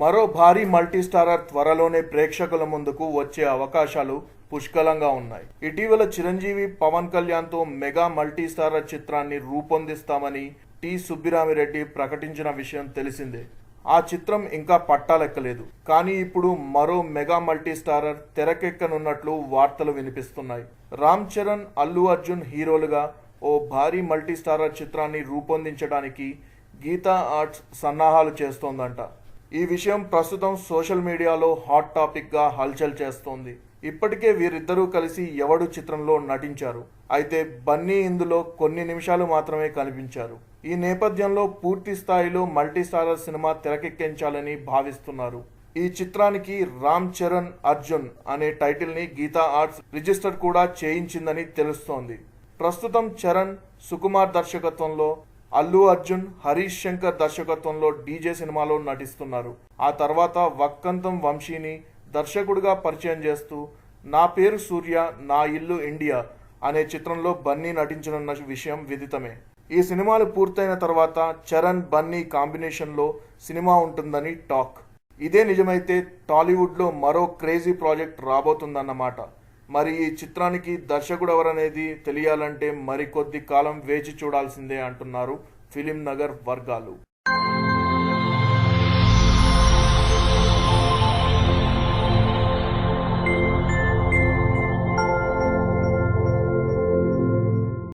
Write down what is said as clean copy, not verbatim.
మరో భారీ మల్టీస్టారర్ త్వరలోనే ప్రేక్షకుల ముందుకు వచ్చే అవకాశాలు పుష్కలంగా ఉన్నాయి. ఇటీవల చిరంజీవి పవన్ కళ్యాణ్తో మెగా మల్టీస్టారర్ చిత్రాన్ని రూపొందిస్తామని టి సుబ్బిరామిరెడ్డి ప్రకటించిన విషయం తెలిసిందే. ఆ చిత్రం ఇంకా పట్టాలెక్కలేదు. కానీ ఇప్పుడు మరో మెగా మల్టీస్టారర్ తెరకెక్కనున్నట్లు వార్తలు వినిపిస్తున్నాయి. రామ్ చరణ్, అల్లు అర్జున్ హీరోలుగా ఓ భారీ మల్టీస్టారర్ చిత్రాన్ని రూపొందించడానికి గీతా ఆర్ట్స్ సన్నాహాలు చేస్తోందంట. ఈ విషయం ప్రస్తుతం సోషల్ మీడియాలో హాట్ టాపిక్గా హల్చల్ చేస్తోంది. ఇప్పటికే వీరిద్దరూ కలిసి ఎవడు చిత్రంలో నటించారు. అయితే బన్నీ ఇందులో కొన్ని నిమిషాలు మాత్రమే కనిపించారు. ఈ నేపథ్యంలో పూర్తి స్థాయిలో మల్టీస్టారర్ సినిమా తెరకెక్కించాలని భావిస్తున్నారు. ఈ చిత్రానికి రామ్ చరణ్ అర్జున్ అనే టైటిల్ ని గీతా ఆర్ట్స్ రిజిస్టర్ కూడా చేయించిందని తెలుస్తోంది. ప్రస్తుతం చరణ్, సుకుమార్ దర్శకత్వంలో, అల్లు అర్జున్, హరీష్ శంకర్ దర్శకత్వంలో డీజే సినిమాలో నటిస్తున్నారు. ఆ తర్వాత వక్కంతం వంశీని దర్శకుడిగా పరిచయం చేస్తూ నా పేరు సూర్య, నా ఇల్లు ఇండియా అనే చిత్రంలో బన్నీ నటించనున్న విషయం విదితమే. ఈ సినిమాలు పూర్తయిన తర్వాత చరణ్, బన్నీ కాంబినేషన్లో సినిమా ఉంటుందని టాక్. ఇదే నిజమైతే టాలీవుడ్లో మరో క్రేజీ ప్రాజెక్ట్ రాబోతుందన్నమాట. మరి ఈ చిత్రానికి దర్శకుడు ఎవరనేది తెలియాలంటే మరికొద్ది కాలం వేచి చూడాల్సిందే అంటున్నారు ఫిలిం నగర్ వర్గాలు.